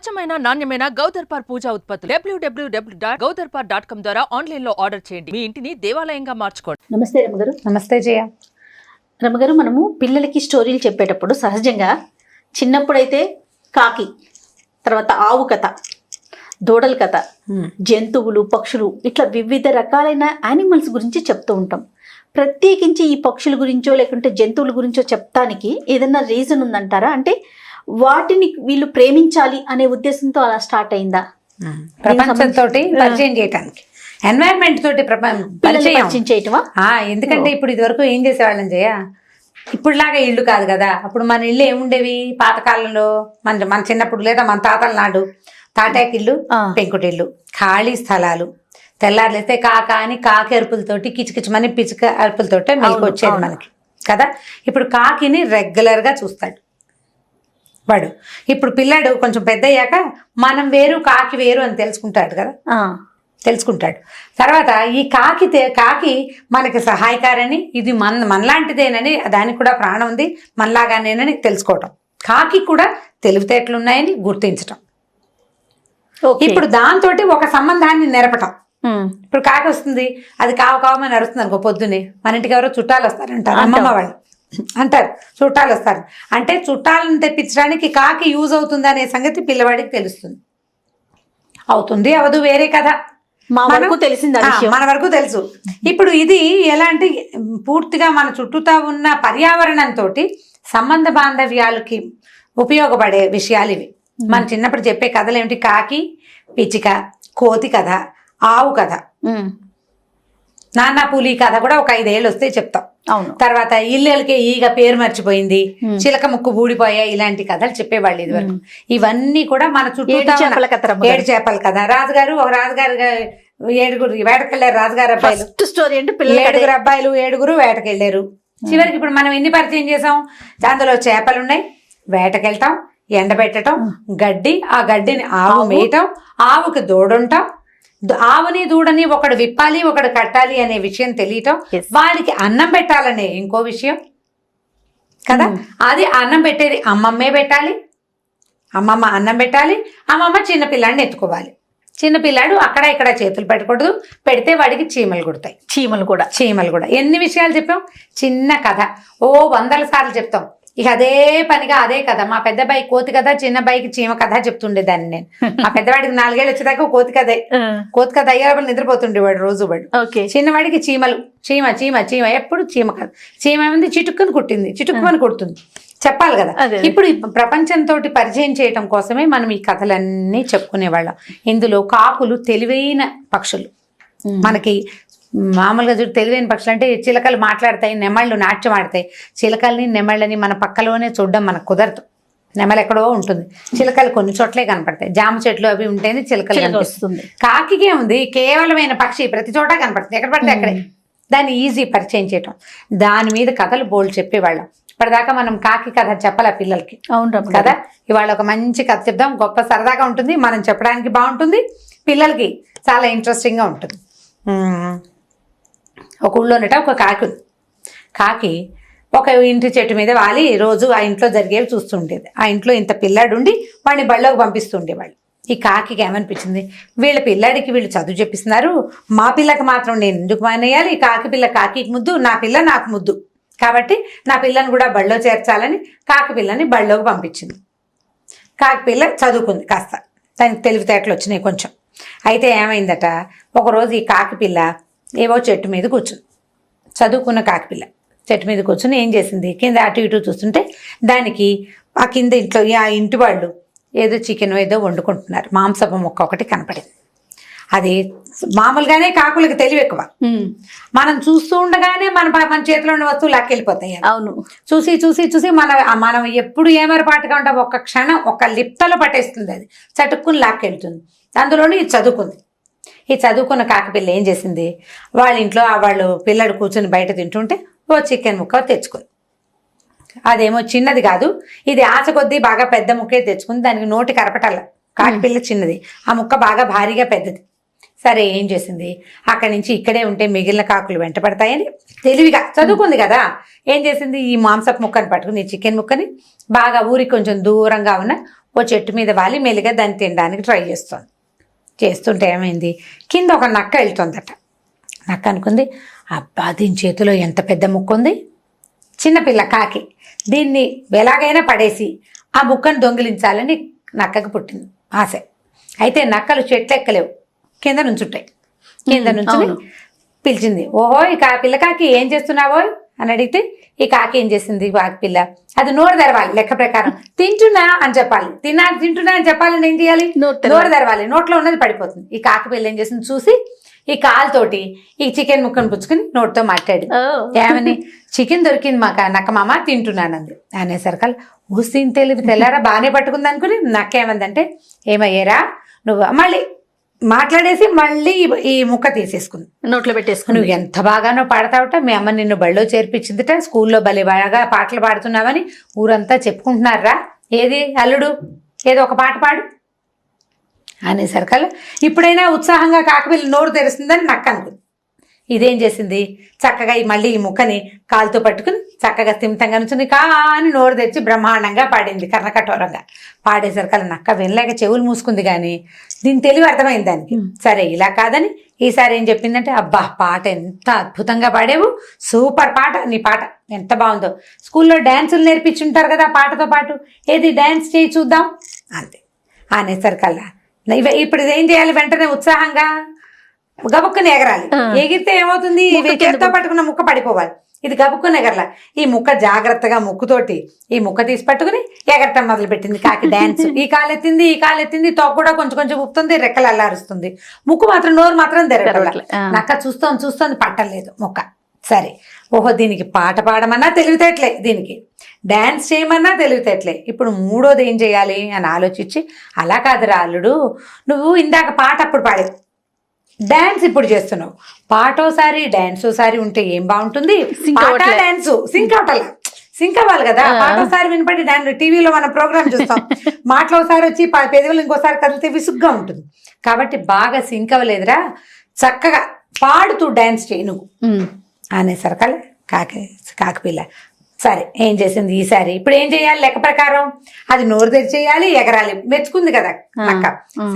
స్వచ్ఛమైన నాణ్యమైన గౌదర్పార్ పూజా ఉత్పత్తులు www.gaudarpar.com ద్వారా ఆన్లైన్ లో ఆర్డర్ చేయండి. మీ ఇంటిని దేవాలయంగా మార్చుకోండి. నమస్తే రమగారు. నమస్తే జయ. రమగారు, మనము పిల్లలకి స్టోరీలు చెప్పేటప్పుడు సహజంగా చిన్నప్పుడైతే కాకి, తర్వాత ఆవు కథ, దూడల కథ, జంతువులు, పక్షులు, ఇట్లా వివిధ రకాలైన యానిమల్స్ గురించి చెప్తూ ఉంటాం. ప్రత్యేకించి ఈ పక్షుల గురించో లేకుంటే జంతువుల గురించో చెప్తానికి ఏదైనా రీజన్ ఉందంటారా? అంటే వాటిని వీళ్ళు ప్రేమించాలి అనే ఉద్దేశంతో అలా స్టార్ట్ అయిందా? ప్రపంచంతో పరిచయం చేయటానికి, ఎన్వైరన్మెంట్ తోటి పరిచయం చేయటమా? ఎందుకంటే ఇప్పుడు ఇదివరకు ఏం చేసేవాళ్ళం జయ, ఇప్పుడులాగా ఇల్లు కాదు కదా. అప్పుడు మన ఇల్లు ఏముండేవి పాతకాలంలో, మన చిన్నప్పుడు లేదా మన తాతల నాడు తాటాకిల్లు, పెంకుటిల్లు, ఖాళీ స్థలాలు. తెల్లారులేస్తే కాక అని కాకి అరుపులతోటి, కిచకిచమని పిచ్చుక అరుపులతోటే మెలకు వచ్చేది మనకి కదా. ఇప్పుడు కాకిని రెగ్యులర్గా చూస్తాడు వాడు. ఇప్పుడు పిల్లాడు కొంచెం పెద్ద అయ్యాక మనం వేరు కాకి వేరు అని తెలుసుకుంటాడు కదా, తెలుసుకుంటాడు. తర్వాత ఈ కాకి మనకి సహాయకారని, ఇది మనలాంటిదేనని, దానికి కూడా ప్రాణం ఉంది మనలాగానేనని తెలుసుకోవటం, కాకి కూడా తెలివితేటలు ఉన్నాయని గుర్తించటం. ఇప్పుడు దాంతో ఒక సంబంధాన్ని నెరపటం. ఇప్పుడు కాకి వస్తుంది, అది కావమని అరుస్తుంది అనుకో పొద్దునే, మన ఇంటికి ఎవరో చుట్టాలు వస్తారంటారు, అమ్మమ్మ వాళ్ళు అంటారు చుట్టాలు వస్తారు అంటే చుట్టాలను తెప్పించడానికి కాకి యూజ్ అవుతుంది అనే సంగతి పిల్లవాడికి తెలుస్తుంది. అవుతుంది అవదు వేరే కదా, మన వరకు తెలుసు. ఇప్పుడు ఇది ఎలా అంటే పూర్తిగా మన చుట్టూతా ఉన్న పర్యావరణంతో సంబంధ బాంధవ్యాలకి ఉపయోగపడే విషయాలు ఇవి. మన చిన్నప్పుడు చెప్పే కథలు ఏమిటి? కాకి, పిచ్చిక, కోతి కథ, ఆవు కథ, నాన్న పులి కథ కూడా ఒక 5 ఏళ్ళు వస్తే చెప్తాం. తర్వాత ఇల్లెలకే ఈగ పేరు మర్చిపోయింది, చిలక ముక్కు ఊడిపోయా, ఇలాంటి కథలు చెప్పేవాళ్ళు ఇదివరకు. ఇవన్నీ కూడా మన చుట్టూ 7 చేపల కథ. ఒక రాజుగారు 7 వేటకెళ్ళారు. రాజుగారు అబ్బాయిలు స్టోరీ అంటే 7 అబ్బాయిలు 7 వేటకెళ్ళారు. చివరికి ఇప్పుడు మనం ఎన్ని పరిచయం చేసాం? అందులో చేపలు ఉన్నాయి, వేటకెళ్తాం, ఎండబెట్టడం, గడ్డి, ఆ గడ్డిని ఆవు మేయటం, ఆవుకి దూడుంటాం, ఆవుని దూడని ఒకడు విప్పాలి ఒకడు కట్టాలి అనే విషయం తెలియటం, వాడికి అన్నం పెట్టాలనే ఇంకో విషయం కదా. అది అన్నం పెట్టేది అమ్మమ్మే పెట్టాలి, అమ్మమ్మ అన్నం పెట్టాలి, అమ్మమ్మ చిన్నపిల్లాడిని ఎత్తుకోవాలి. చిన్నపిల్లాడు అక్కడ ఇక్కడ చేతులు పెట్టకూడదు, పెడితే వాడికి చీమలు కుడతాయి. చీమలు కూడా ఎన్ని విషయాలు చెప్పాం, చిన్న కథ 100 సార్లు చెప్తాం. ఇక అదే పనిగా అదే కథ. మా పెద్ద బాయి కోతి కథ, చిన్న బాయికి చీమ కథ చెప్తుండేదాన్ని నేను. మా పెద్దవాడికి 4 ఏళ్ళు వచ్చేదాకా కోతి కథ అయ్యేవాళ్ళు నిద్రపోతుండేవాడు రోజు వాడు. చిన్నవాడికి చీమలు, చీమ చీమ చీమ, ఎప్పుడు చీమ కథ. చీమ ఏమైంది, చిటుక్కుని కుట్టింది, చిటుక్కుని కుడుతుంది, చెప్పాలి కదా. ఇప్పుడు ప్రపంచంతో పరిచయం చేయటం కోసమే మనం ఈ కథలన్నీ చెప్పుకునేవాళ్ళం. ఇందులో కాకులు తెలివైన పక్షులు. మనకి మామూలుగా చూడు, తెలివైన పక్షులు అంటే చిలకలు మాట్లాడతాయి, నెమళ్ళు నాట్యం ఆడతాయి. చిలకల్ని నెమళ్ళని మన పక్కలోనే చూడడం మనకు కుదరదు. నెమలు ఎక్కడో ఉంటుంది, చిలకలు కొన్ని చోట్లే కనపడతాయి. జామ చెట్లు అవి ఉంటేనే చిలకలు కనిపిస్తుంది. కాకికే ఉంది కేవలమైన పక్షి, ప్రతి చోట కనపడుతుంది, ఎక్కడ పడితే అక్కడే. దాన్ని ఈజీ పరిచయం చేయటం, దాని మీద కథలు బోల్డ్ చెప్పేవాళ్ళం. ఇప్పటిదాకా మనం కాకి కథ చెప్పాల పిల్లలకి కదా. ఇవాళ ఒక మంచి కథ చెప్దాం, గొప్ప సరదాగా ఉంటుంది, మనం చెప్పడానికి బాగుంటుంది, పిల్లలకి చాలా ఇంట్రెస్టింగ్గా ఉంటుంది. ఒక ఊళ్ళోనట ఒక కాకి ఉంది. కాకి ఒక ఇంటి చెట్టు మీద వాలి రోజు ఆ ఇంట్లో జరిగేవి చూస్తుండేది. ఆ ఇంట్లో ఇంత పిల్లాడు ఉండి వాడిని బళ్ళోకి పంపిస్తుండేవాళ్ళు. ఈ కాకి ఏమనిపించింది, వీళ్ళ పిల్లాడికి వీళ్ళు చదువు చెప్పిస్తున్నారు, మా పిల్లకి మాత్రం నేను ఎందుకు మానేయాలి? కాకి పిల్ల కాకికి ముద్దు, నా పిల్ల నాకు ముద్దు, కాబట్టి నా పిల్లని కూడా బళ్ళో చేర్చాలని కాకి పిల్లని బళ్ళోకి పంపించింది. కాకి పిల్ల చదువుకుంది కాస్త, దానికి తెలివితేటలు వచ్చినాయి కొంచెం. అయితే ఏమైందట, ఒకరోజు ఈ కాకి పిల్ల ఏవో చెట్టు మీద కూర్చుంది. చదువుకున్న కాకిపిల్ల చెట్టు మీద కూర్చుని ఏం చేసింది, కింద అటు ఇటు చూస్తుంటే దానికి ఆ కింద ఇంట్లో ఆ ఇంటి వాళ్ళు ఏదో చికెన్ ఏదో వండుకుంటున్నారు, మాంసపు ముక్క ఒకటి కనపడింది. అది మామూలుగానే కాకులకి తెలివి ఎక్కువ. మనం చూస్తూ ఉండగానే మన చేతిలో ఉన్న వస్తువులు లాక్కెళ్ళిపోతాయి. అవును, చూసి చూసి చూసి మనం ఎప్పుడు ఏమరపాటుగా ఉంటాం, ఒక్క క్షణం ఒక లిప్తలో పట్టేస్తుంది, అది చటుక్కుని లాక్కెళ్తుంది. అందులోని ఇది చదువుకుంది. ఈ చదువుకున్న కాకిపిల్ల ఏం చేసింది, వాళ్ళ ఇంట్లో వాళ్ళు పిల్లడు కూర్చొని బయట తింటుంటే ఓ చికెన్ ముక్క తెచ్చుకుంది. అదేమో చిన్నది కాదు, ఇది ఆశ కొద్దీ బాగా పెద్ద ముక్కే తెచ్చుకుంది. దానికి నోటి కరపటాల, కాకిపిల్ల చిన్నది, ఆ ముక్క బాగా భారీగా పెద్దది. సరే ఏం చేసింది, అక్కడి నుంచి ఇక్కడే ఉంటే మిగిలిన కాకులు వెంట పడతాయని తెలివిగా చదువుకుంది కదా, ఏం చేసింది, ఈ మాంసపు ముక్కని పట్టుకుని చికెన్ ముక్కని బాగా ఊరికి కొంచెం దూరంగా ఉన్న ఓ చెట్టు మీద వాలి మెల్లిగా దాన్ని తినడానికి ట్రై చేస్తుంటే ఏమైంది, కింద ఒక నక్క వెళ్తుందట. నక్క అనుకుంది, అబ్బా దీని చేతిలో ఎంత పెద్ద ముక్క ఉంది, చిన్నపిల్ల కాకి, దీన్ని ఎలాగైనా పడేసి ఆ ముక్కను దొంగిలించాలని నక్కకు పుట్టింది ఆశ. అయితే నక్కలు చెట్లు ఎక్కలేవు, కింద నుంచుంటాయి. కింద నుంచి పిలిచింది, ఓహో ఈ పిల్ల కాకి ఏం చేస్తున్నావో అని అడిగితే ఈ కాకి ఏం చేసింది, కాకి పిల్ల అది నోరు తెరవాలి, లెక్క ప్రకారం తింటున్నా అని చెప్పాలి, తింటున్నా అని చెప్పాలని ఏం చేయాలి, నోరు తెరవాలి, నోట్లో ఉన్నది పడిపోతుంది. ఈ కాకి పిల్ల ఏం చేసింది చూసి ఈ కాలుతోటి ఈ చికెన్ ముక్కను పుచ్చుకుని నోటితో మాట్లాడి, ఏమని చికెన్ దొరికింది మాకు నక్క మామ తింటున్నానంది. అనేసరికల్ ఊసిన తెలివి తెల్లారా బాగానే పట్టుకుంది అనుకుని నక్క ఏమందంటే, ఏమయ్యారా నువ్వు, మళ్ళీ మాట్లాడేసి మళ్ళీ ఈ ముక్క తీసేసుకుంది, నోట్లో పెట్టేసుకుని. నువ్వు ఎంత బాగానో పాడతావట, మీ అమ్మ నిన్ను బళ్ళో చేర్పించిందిట, స్కూల్లో భలే బాగా పాటలు పాడుతున్నావని ఊరంతా చెప్పుకుంటున్నారా, ఏది అల్లుడు ఏదో ఒక పాట పాడు అనేసరికల్లా ఇప్పుడైనా ఉత్సాహంగా కాకపిల్ల నోరు తెరుస్తుందని నక్క అనుకుంది. ఇదేం చేసింది, చక్కగా మళ్ళీ ఈ ముక్కని కాలుతో పట్టుకుని చక్కగా స్థిమితంగా నుంచి అని నోరు తెచ్చి బ్రహ్మాండంగా పాడింది, కర్ణకఠోరంగా. పాడేసరికల్లా నక్క వినలేక చెవులు మూసుకుంది. కానీ దీని తెలివి అర్థమైంది దానికి. సరే ఇలా కాదని ఈసారి ఏం చెప్పిందంటే, అబ్బా పాట ఎంత అద్భుతంగా పాడేవు, సూపర్ పాట, నీ పాట ఎంత బాగుందో, స్కూల్లో డ్యాన్సులు నేర్పించుంటారు కదా పాటతో పాటు, ఏది డ్యాన్స్ చేయి చూద్దాం అంతే. అనేసరికల్లా ఇప్పుడు ఏం చేయాలి, వెంటనే ఉత్సాహంగా గబుక్కుని ఎగరాలి. ఎగిరితే ఏమవుతుంది, చేతితో పట్టుకున్న ముక్క పడిపోవాలి. ఇది గబుక్కుని ఎగరలా, ఈ ముక్క జాగ్రత్తగా ముక్కుతోటి ఈ ముక్క తీసి పట్టుకుని ఎగరటం మొదలు పెట్టింది కాకి డాన్స్. ఈ కాలెత్తింది, తోక కూడా కొంచెం కొంచెం ఊపుతుంది, రెక్కలు అల్లారుస్తుంది, ముక్కు మాత్రం నోరు మాత్రం తెరగట్ల. నక్క చూస్తోంది పట్టలేదు ముక్క. సరే ఓహో దీనికి పాట పాడమన్నా తెలివితేటలే, దీనికి డాన్స్ చేయమన్నా తెలివితేటలే, ఇప్పుడు మూడోది ఏం చేయాలి అని ఆలోచించి, అలా కాదురా అల్లుడు, నువ్వు ఇందాక పాట అప్పుడు పాడేవు, డాన్స్ ఇప్పుడు చేస్తున్నావు, పాటోసారి డాన్స్ ఓసారి ఉంటే ఏం బాగుంటుంది, పాట డాన్స్ సింక్ అవ్వాలి కదా. పాటోసారి వినపడి డాన్స్ టీవీలో మనం ప్రోగ్రామ్ చూస్తాం, మాటలు ఒకసారి వచ్చి పెదవులు ఇంకోసారి కదిలితే విసుగ్గా ఉంటుంది. కాబట్టి బాగా సింక్ అవ్వలేదురా, చక్కగా పాడుతూ డాన్స్ చేయి నువ్వు అనేసరికల్ కాకిపిల్ల సరే ఏం చేసింది ఈసారి, ఇప్పుడు ఏం చేయాలి లెక్క ప్రకారం, అది నోరు తెరిచేయాలి, ఎగరాలి, మెచ్చుకుంది కదా నక్క.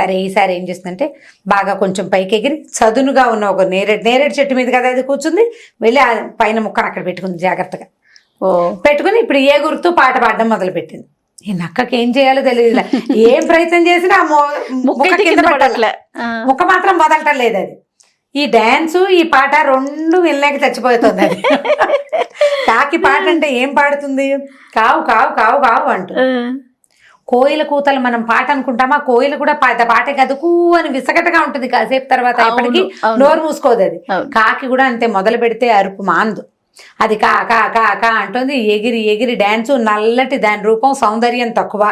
సరే ఈసారి ఏం చేసిందంటే, బాగా కొంచెం పైకి ఎగిరి చదునుగా ఉన్న ఒక నేరేడు చెట్టు మీద కదా అది కూర్చుంది, వెళ్ళి ఆ పైన ముక్కను అక్కడ పెట్టుకుంది జాగ్రత్తగా. పెట్టుకుని ఇప్పుడు ఏ గుర్తు పాట పాడడం మొదలు పెట్టింది. ఈ నక్కకి ఏం చేయాలో తెలియదు, ఏం ప్రయత్నం చేసినా ముక్క మాత్రం వదలటం లేదు. అది ఈ డాన్సు ఈ పాట రెండు వెళ్ళలేక చచ్చిపోతుంది. అది కాకి పాట అంటే ఏం పాడుతుంది, కావు కావు కావు కావు అంటూ. కోయిల కూతలు మనం పాట అనుకుంటామా, కోయిల కూడా పాటే కదుకు అని విసగటగా ఉంటుంది, కాసేపు తర్వాత ఎప్పటికీ నోరు మూసుకోదు. అది కాకి కూడా అంతే, మొదలు పెడితే అరుపు మాందు, అది కా కా కా కా అంటుంది, ఎగిరి ఎగిరి డాన్సు. నల్లటి దాని రూపం సౌందర్యం తక్కువ,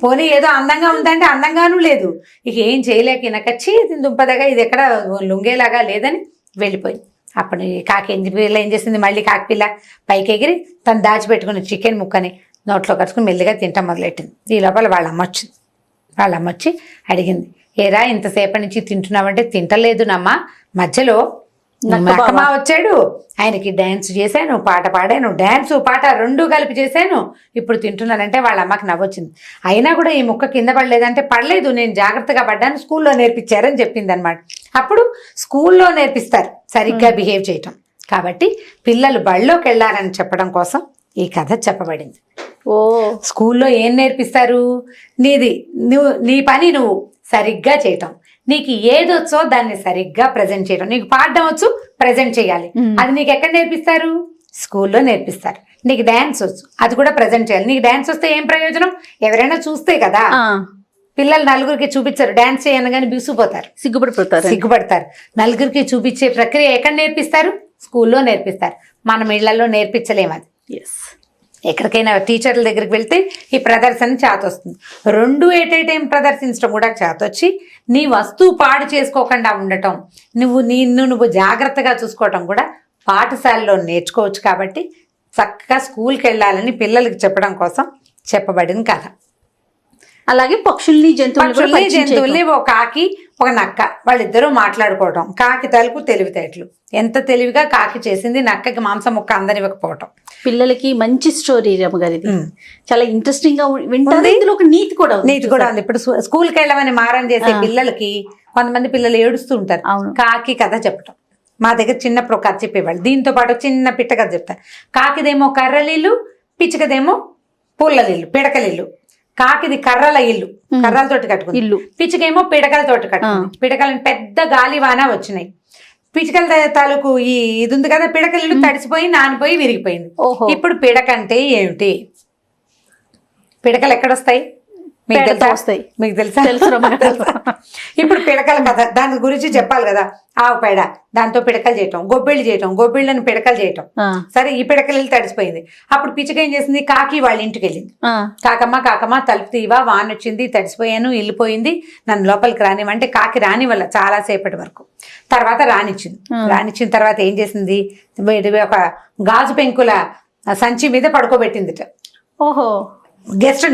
పోనీ ఏదో అందంగా ఉందంటే అందంగానూ లేదు. ఇక ఏం చేయలేక నకచ్చి దుంపదగా ఇది ఎక్కడ లుంగేలాగా లేదని వెళ్ళిపోయింది. అప్పుడు కాకి పిల్ల ఏం చేసింది, మళ్ళీ కాకిపిల్ల పైకి ఎగిరి తను దాచిపెట్టుకుని చికెన్ ముక్కని నోట్లో కట్టుకుని మెల్లిగా తింటాం మొదలెట్టింది. ఈ లోపల వాళ్ళ అమ్మ వచ్చి అడిగింది, ఏరా ఇంతసేపటి నుంచి తింటున్నావంటే, తింటలేదు నమ్మా, మధ్యలో నక్కమా వచ్చాడు, ఆయనకి డాన్స్ చేశాను, పాట పాడాను, డాన్సు పాట రెండు కలిపి చేశాను, ఇప్పుడు తింటున్నానంటే వాళ్ళ అమ్మకి నవ్వొచ్చింది. అయినా కూడా ఈ ముక్క కింద పడలేదంటే, పడలేదు నేను జాగ్రత్తగా పడ్డాను, స్కూల్లో నేర్పించారని చెప్పింది అనమాట. అప్పుడు స్కూల్లో నేర్పిస్తారు సరిగ్గా బిహేవ్ చేయటం, కాబట్టి పిల్లలు బళ్ళోకి వెళ్ళారని చెప్పడం కోసం ఈ కథ చెప్పబడింది. స్కూల్లో ఏం నేర్పిస్తారు, నీ పని నువ్వు సరిగ్గా చేయటం, నీకు ఏదొచ్చో దాన్ని సరిగ్గా ప్రజెంట్ చేయడం, నీకు పాడడం వచ్చు ప్రజెంట్ చేయాలి, అది నీకు ఎక్కడ నేర్పిస్తారు, స్కూల్లో నేర్పిస్తారు. నీకు డాన్స్ వచ్చు, అది కూడా ప్రజెంట్ చేయాలి. నీకు డాన్స్ వస్తే ఏం ప్రయోజనం, ఎవరైనా చూస్తే కదా. పిల్లలు నలుగురికి చూపించారు, డాన్స్ చేయనగానే బిగుసిపోతారు, సిగ్గుపడతారు. నలుగురికి చూపించే ప్రక్రియ ఎక్కడ నేర్పిస్తారు, స్కూల్లో నేర్పిస్తారు. మనం ఇళ్లలో నేర్పించలేము. అది ఎక్కడికైనా టీచర్ల దగ్గరికి వెళ్తే ఈ ప్రదర్శన చేతొస్తుంది. రెండు ఎట్ ఏ టైం ప్రదర్శించడం కూడా చేతొచ్చి, నీ వస్తువు పాడు చేసుకోకుండా ఉండటం, నువ్వు జాగ్రత్తగా చూసుకోవటం కూడా పాఠశాలలో నేర్చుకోవచ్చు. కాబట్టి చక్కగా స్కూల్కి వెళ్ళాలని పిల్లలకి చెప్పడం కోసం చెప్పబడిన కథ. అలాగే పక్షుల్ని జంతువుల్ని ఒక కాకి ఒక నక్క వాళ్ళిద్దరూ మాట్లాడుకోవటం. కాకి తలుపు తెలివితేటలు, ఎంత తెలివిగా కాకి చేసింది నక్కకి మాంసం ముక్క అందనివ్వకపోవటం. పిల్లలకి మంచి స్టోరీ రమ్మగారు, ఇది చాలా ఇంట్రెస్టింగ్ గా వింటారు. ఇందులో ఒక నీతి కూడా ఉంది. ఇప్పుడు స్కూల్కి వెళ్ళమని మారం చేసే పిల్లలకి కొంతమంది పిల్లలు ఏడుస్తూ ఉంటారు, కాకి కథ చెప్పటం. మా దగ్గర చిన్నప్పుడు ఒక కథ చెప్పేవాళ్ళు. దీంతో పాటు చిన్న పిట్ట కథ చెప్తారు. కాకిదేమో కర్రలిల్లు, పిచ్చుకదేమో పుల్లలిల్లు, పిడకలిల్లు. కాకిది కర్రల ఇల్లు, కర్రలతోటి కట్టుకుంది ఇల్లు. పిచ్చుకేమో పిడకలతోటి కట్టుకుంది. పిడకలని పెద్ద గాలివాన వచ్చినాయి. పిచ్చుకల తాలూకు ఇది ఉంది కదా, పిడకల ఇల్లు తడిసిపోయి నానిపోయి విరిగిపోయింది. ఇప్పుడు పిడకంటే ఏమిటి? పిడకలు ఎక్కడొస్తాయి మీకు తెలుసా? ఇప్పుడు పిడకల కథ, దాని గురించి చెప్పాలి కదా. ఆవు పేడ, దాంతో పిడకలు చేయటం, గొబ్బిళ్ళు చేయటం, గొబ్బిళ్ళని పిడకలు చేయటం. సరే, ఈ పిడకలు తడిసిపోయింది. అప్పుడు పిచ్చుక ఏం చేసింది? కాకి వాళ్ళ ఇంటికి వెళ్ళింది. కాకమ్మ తలుపు తీవా, వాన వచ్చింది, తడిసిపోయాను, ఇల్లిపోయింది, నన్ను లోపలికి రానివ్వంటే కాకి రాని వల్ల చాలా సేపటి వరకు. తర్వాత రానిచ్చిన తర్వాత ఏం చేసింది? ఒక గాజు పెంకుల సంచి మీద పడుకోబెట్టిందిట. ఓహో, గెస్ట్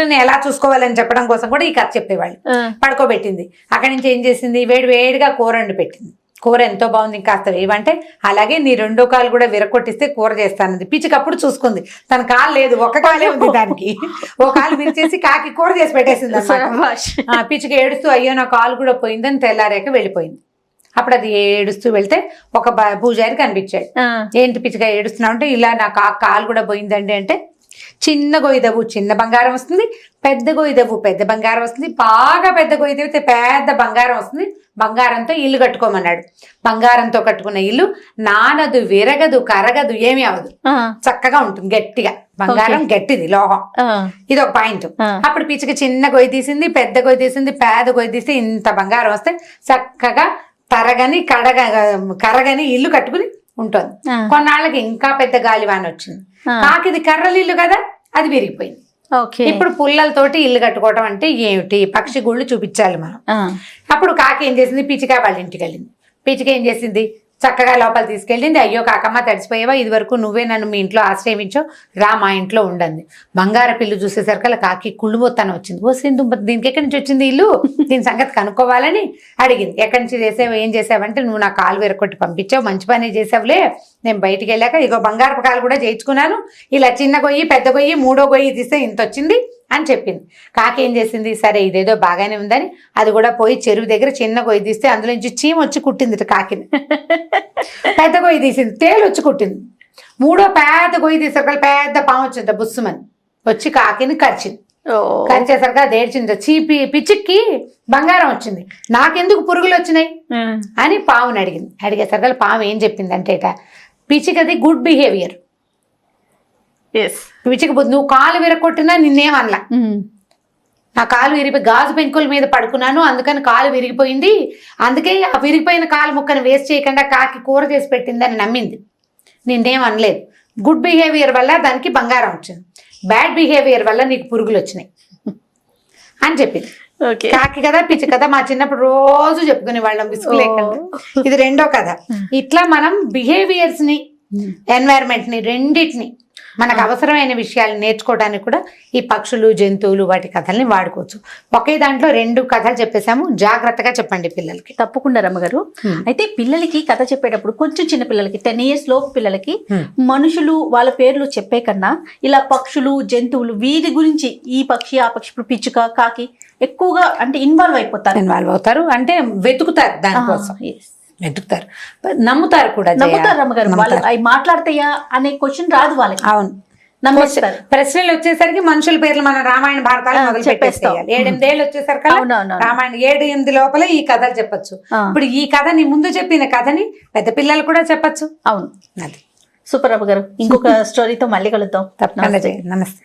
ని ఎలా చూసుకోవాలని చెప్పడం కోసం కూడా ఈ కథ చెప్పేవాళ్ళు. పడుకోబెట్టింది. అక్కడి నుంచి ఏం చేసింది? వేడిగా కూర వండి పెట్టింది. కూర ఎంతో బాగుంది, ఇంకాస్త వేయమంటే అలాగే నీ రెండో కాలు కూడా విరగొట్టిస్తే కూర చేస్తానంది. పిచ్చికప్పుడు చూసుకుంది, తన కాలు లేదు, ఒక కాలే ఉంది దానికి. ఒక కాలు విరిచేసి కాకి కూర చేసి పెట్టేసింది అన్నమాట. పిచ్చిక ఏడుస్తూ అయ్యో నా కాలు కూడా పోయిందని తెల్లారాక వెళ్ళిపోయింది. అప్పుడు అది ఏడుస్తూ వెళ్తే ఒక పూజారి కనిపించాడు. ఏంటి పిచ్చిక ఏడుస్తున్నావు అంటే, ఇలా నా కాలు కూడా పోయిందండి అంటే, చిన్న గొయ్యిదవ్వు చిన్న బంగారం వస్తుంది, పెద్ద గొయ్యిదవ్వు పెద్ద బంగారం వస్తుంది, బాగా పెద్ద గొయ్యిదవ్వితే పెద్ద బంగారం వస్తుంది, బంగారంతో ఇల్లు కట్టుకోమన్నాడు. బంగారంతో కట్టుకున్న ఇల్లు నానదు, విరగదు, కరగదు, ఏమీ అవదు, చక్కగా ఉంటుంది గట్టిగా. బంగారం గట్టిది, లోహం. ఇది ఒక పాయింట్. అప్పుడు పిచ్చిక చిన్న గొయ్యి తీసింది, పెద్ద గొయ్యి తీసింది, పేద గొయ్యి తీస్తే ఇంత బంగారం వస్తే చక్కగా కరగని ఇల్లు కట్టుకుని ఉంటుంది. కొన్నాళ్ళకి ఇంకా పెద్ద గాలివాన వచ్చింది. కాకిది కర్రలిల్లు కదా, అది విరిగిపోయింది. ఇప్పుడు పుల్లలతోటి ఇల్లు కట్టుకోవటం అంటే ఏమిటి? పక్షి గుళ్ళు చూపించాలి మనం. అప్పుడు కాకి ఏం చేసింది? పిచ్చిక వాళ్ళ ఇంటికి వెళ్ళింది. పిచ్చిక ఏం చేసింది? చక్కగా లోపల తీసుకెళ్ళింది. అయ్యో కాకమ్మ తడిసిపోయావా, ఇది వరకు నువ్వే నన్ను మీ ఇంట్లో ఆశ్రయించో, రా మా ఇంట్లో ఉండండి. బంగార పిల్లు చూసేసరికి కాకి కుళ్ళు మొత్తాన్ని వచ్చింది. ఓ సింధు, దీనికి ఎక్కడి నుంచి వచ్చింది ఇల్లు? దీని సంగతి కనుక్కోవాలని అడిగింది. ఎక్కడి నుంచి చేసావు, ఏం చేసావంటే, నువ్వు నా కాలు విరగొట్టి పంపించావు, మంచి పని చేసావులే, నేను బయటికి వెళ్ళాక ఇగో బంగారపు కాలు కూడా చేయించుకున్నాను, ఇలా చిన్న గొయ్యి పెద్ద గొయ్యి మూడో గొయ్యి తీస్తే ఇంత వచ్చింది అని చెప్పింది. కాకి ఏం చేసింది? సరే ఇదేదో బాగానే ఉందని అది కూడా పోయి చెరువు దగ్గర చిన్న గొయ్యి తీస్తే అందులో నుంచి చీమ వచ్చి కుట్టింది కాకిని. పెద్ద గొయ్యి తీసింది, తేలు వచ్చి కుట్టింది. మూడో పెద్ద గొయ్యి తీసరికి పెద్ద పాము వచ్చింది, బుస్సుమని వచ్చి కాకిని కరిచింది. కరిచేసరికి అది ఏడ్చింది. పిచ్చికి బంగారం వచ్చింది, నాకెందుకు పురుగులు వచ్చినాయి అని పావుని అడిగింది. అడిగేసరికి పాము ఏం చెప్పిందంటే, పిచ్చికది గుడ్ బిహేవియర్. పిచ్చికి నువ్వు కాలు విరగొట్టినా నిన్నేమనలా, నా కాలు విరిగిపోయి గాజు పెంకుల మీద పడుకున్నాను, అందుకని కాలు విరిగిపోయింది, అందుకే ఆ విరిగిపోయిన కాలు ముక్కను వేస్ట్ చేయకుండా కాకి కూర చేసి పెట్టిందని నమ్మింది, నిన్నేమనలేదు. గుడ్ బిహేవియర్ వల్ల దానికి బంగారం వచ్చింది, బ్యాడ్ బిహేవియర్ వల్ల నీకు పురుగులు వచ్చినాయి అని చెప్పింది. కాకి కదా పిచ్చి కదా మా చిన్నప్పుడు రోజు చెప్పుకునే వాళ్ళం విసుగు లేకుండా. ఇది రెండో కథ. ఇట్లా మనం బిహేవియర్స్ ని, ఎన్వైరన్మెంట్ ని, రెండింటిని మనకు అవసరమైన విషయాలు నేర్చుకోవడానికి కూడా ఈ పక్షులు, జంతువులు, వాటి కథల్ని వాడుకోవచ్చు. ఒకే దాంట్లో రెండు కథలు చెప్పేసాము, జాగ్రత్తగా చెప్పండి పిల్లలకి. తప్పకుండా రమ్మగారు. అయితే పిల్లలకి కథ చెప్పేటప్పుడు కొంచెం చిన్న పిల్లలకి 10 years లోపు పిల్లలకి మనుషులు వాళ్ళ పేర్లు చెప్పే కన్నా ఇలా పక్షులు, జంతువులు వీటి గురించి, ఈ పక్షి ఆ పక్షి, ఇప్పుడు పిచ్చుక, కాకి ఎక్కువగా అంటే ఇన్వాల్వ్ అవుతారు, అంటే వెతుకుతారు, దానికోసం వెతుకుతారు, నమ్ముతారు కూడా. అవి మాట్లాడతాయా అనే క్వశ్చన్ రాదు వాళ్ళకి. అవును, నమ్మేస్తారు. ప్రశ్నలు వచ్చేసరికి మనుషుల పేర్లు మన రామాయణ భారతాలు మొదలు పెట్టేసేయాలి. 7-8 ఏళ్ళు వచ్చేసరికి రామాయణ 7-8 లోపల ఈ కథలు చెప్పచ్చు. ఇప్పుడు ఈ కథని ముందు చెప్పిన కథని పెద్ద పిల్లలు కూడా చెప్పచ్చు. అవును, అది సూపర్. రావు గారు, ఇంకొక స్టోరీతో మళ్ళీ కలుద్దాం. తప్పకుండా. నమస్తే.